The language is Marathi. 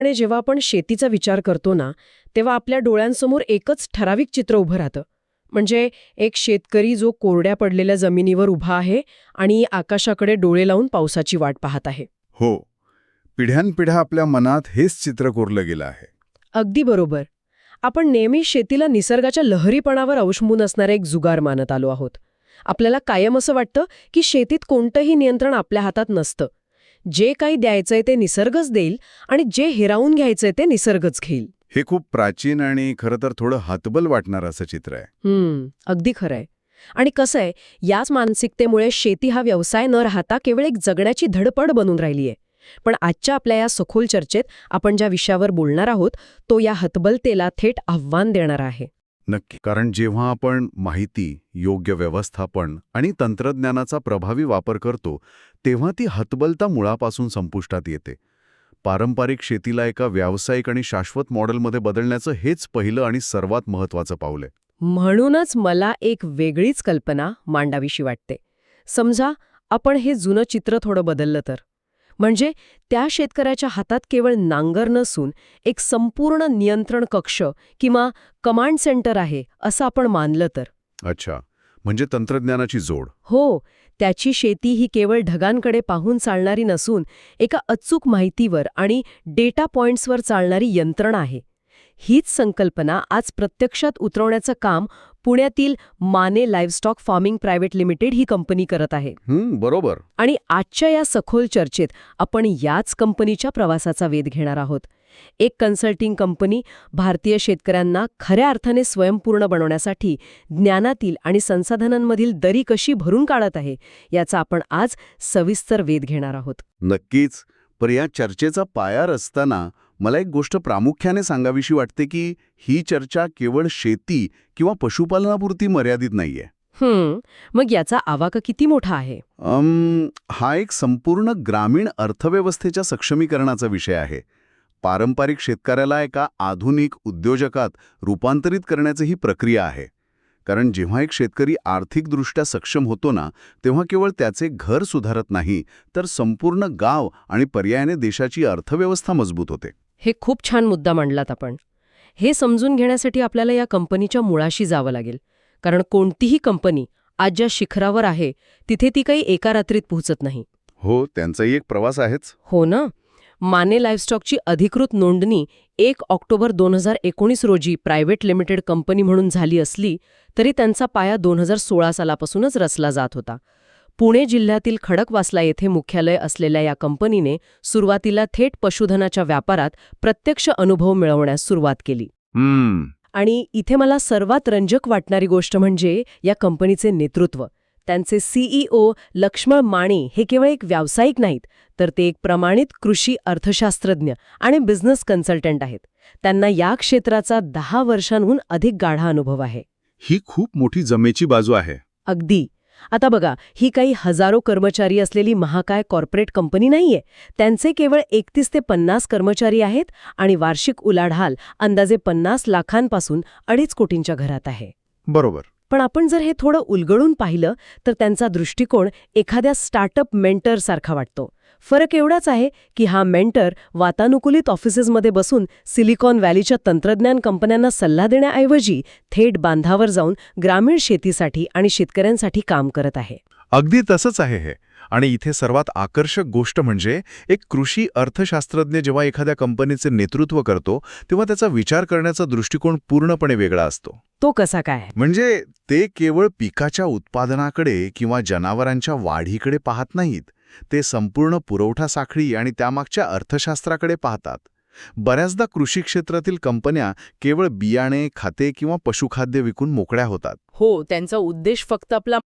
आणि जेव्हा आपण शेतीचा विचार करतो ना, तेव्हा आपल्या डोळ्यांसमोर एकच ठराविक चित्र उभं राहतं. म्हणजे एक शेतकरी जो कोरड्या पडलेल्या जमिनीवर उभा आहे आणि आकाशाकडे डोळे लावून पावसाची वाट पाहत आहे. हो, पिढ्यानपिढ्या आपल्या मनात हेच चित्र कोरलं गेलं आहे. अगदी बरोबर. आपण नेहमी शेतीला निसर्गाच्या लहरीपणावर अवलंबून असणारा एक जुगार मानत आलो आहोत. आपल्याला कायम असं वाटतं की शेतीत कोणतंही नियंत्रण आपल्या हातात नसतं. जे काही द्यायचंय ते निसर्गच देईल आणि जे हिरावून घ्यायचंय ते निसर्गच घेईल. हे खूप प्राचीन आणि खरं तर थोडं हतबल वाटणारं असं चित्र आहे. अगदी खरंय. आणि कसं आहे, याच मानसिकतेमुळे शेती हा व्यवसाय न राहता केवळ एक जगण्याची धडपड बनून राहिलीय. पण आजच्या आपल्या या सखोल चर्चेत आपण ज्या विषयावर बोलणार आहोत तो या हतबलतेला थेट आव्हान देणारा आहे. नक्की. कारण जेव्हा आपण माहिती, योग्य व्यवस्थापन आणि तंत्रज्ञानाचा प्रभावी वापर करतो, तेव्हा ती हतबलता मुळापासून संपुष्टात येते. पारंपरिक शेतीला एका व्यावसायिक आणि शाश्वत मॉडेलमध्ये बदलण्याचं हेच पहिलं आणि सर्वात महत्त्वाचं पाऊल आहे. म्हणूनच मला एक वेगळीच कल्पना मांडावीशी वाटते. समजा आपण हे जुनं चित्र थोडं बदललं तर, म्हणजे त्या शेतकऱ्याच्या हातात केवळ नांगर नसून एक संपूर्ण नियंत्रण कक्ष किंवा कमांड सेंटर आहे असं आपण मानलं तर. अच्छा, म्हणजे तंत्रज्ञानाची जोड. हो, त्याची शेती ही केवळ ढगांकडे पाहून चालणारी नसून एका अचूक माहितीवर आणि डेटा पॉइंट्सवर चालणारी यंत्रणा आहे. हीच संकल्पना आज प्रत्यक्षात उतरवण्याचं काम पुण्यातील माने लाईव्हस्टॉक फार्मिंग प्रायव्हेट लिमिटेड ही कंपनी करत आहे. बरोबर. आणि आजच्या या सखोल चर्चेत आपण याच कंपनीच्या प्रवासाचा वेध घेणार आहोत. एक कन्सल्टिंग कंपनी भारतीय शेतकऱ्यांना खऱ्या अर्थाने स्वयंपूर्ण बनवण्यासाठी ज्ञानातील आणि संसाधनांमधील दरी कशी भरून काढत आहे याचा आपण आज सविस्तर वेध घेणार आहोत. नक्कीच. पण या चर्चेचा पाया रचताना मला एक गोष्ट प्रामुख्याने सांगावीशी वाटते की ही चर्चा केवळ शेती किंवा पशुपालनापुरती मर्यादित नाहीये. मग याचा आवाका किती मोठा आहे? हा एक संपूर्ण ग्रामीण अर्थव्यवस्थेच्या सक्षमीकरणाचा विषय आहे. पारंपरिक शेतकऱ्याला एका आधुनिक उद्योजकात रूपांतरित करण्याची ही प्रक्रिया आहे. कारण जेव्हा एक शेतकरी आर्थिकदृष्ट्या सक्षम होतो ना, तेव्हा केवळ त्याचे घर सुधारत नाही, तर संपूर्ण गाव आणि पर्यायाने देशाची अर्थव्यवस्था मजबूत होते. हे खूप छान मुद्दा मांडलात आपण. हे समजून घेण्यासाठी आपल्याला या कंपनीच्या मुळाशी जावं लागेल. कारण कोणतीही कंपनी आज ज्या शिखरावर आहे तिथे ती काही एका रात्रीत पोहोचत नाही. हो, त्यांचाही एक प्रवास आहेच. हो ना. माने लाईव्हस्टॉकची अधिकृत नोंदणी 1 ऑक्टोबर 2019 रोजी प्रायव्हेट लिमिटेड कंपनी म्हणून झाली असली तरी त्यांचा पाया 2016 सालापासूनच रचला जात होता. पुणे जिल्ह्यातील खडकवासला येथे मुख्यालय असलेल्या या कंपनीने सुरुवातीला थेट पशुधनाच्या व्यापारात प्रत्यक्ष अनुभव मिळवण्यास सुरुवात केली. आणि इथे मला सर्वात रंजक वाटणारी गोष्ट म्हणजे या कंपनीचे नेतृत्व. त्यांचे CEO लक्ष्मण माने हे केवळ एक व्यावसायिक नाहीत, तर ते एक प्रमाणित कृषी अर्थशास्त्रज्ञ आणि बिझनेस कन्सल्टंट आहेत. त्यांना या क्षेत्राचा 10 वर्षांहून अधिक गाढा अनुभव आहे. ही खूप मोठी जमेची बाजू आहे. अगदी. आता बघा, ही काही हजारो कर्मचारी असलेली महाकाय कॉर्पोरेट कंपनी नाहीये. त्यांचे केवळ 31 ते 50 कर्मचारी आहेत आणि वार्षिक उलाढाल अंदाजे 50 लाखांपासून 2.5 कोटींच्या घरात आहे. बरोबर. पण आपण जर हे थोडं उलगडून पाहिलं तर त्यांचा दृष्टिकोन एखाद्या स्टार्टअप मेंटर सारखा वाटतो. फरक एवढाच आहे की हा मेंटर वातानुकूलित ऑफिसेसमध्ये बसून सिलिकॉन व्हॅलीच्या तंत्रज्ञान कंपन्यांना सल्ला देण्याऐवजी थेट बांधावर जाऊन ग्रामीण शेतीसाठी आणि शेतकऱ्यांसाठी काम करत आहे. अगदी तसंच आहे हे. आणि इथे सर्वात आकर्षक गोष्ट म्हणजे एक कृषी अर्थशास्त्रज्ञ जेव्हा एखाद्या कंपनीचे नेतृत्व करतो तेव्हा त्याचा विचार करण्याचा दृष्टिकोन पूर्णपणे वेगळा असतो. तो कसा काय? म्हणजे ते केवळ पिकाच्या उत्पादनाकडे किंवा जनावरांच्या वाढीकडे पाहत नाहीत. ते संपूर्ण पुरवठा साखळी आणि त्यामागच्या अर्थशास्त्राकडे पाहतात. बऱ्याचदा कृषी क्षेत्रातील कंपन्या केवळ बियाणे, खाते किंवा पशुखाद्य विकून मोकळ्या होतात. हो, त्यांचा उद्देश फक्त आपला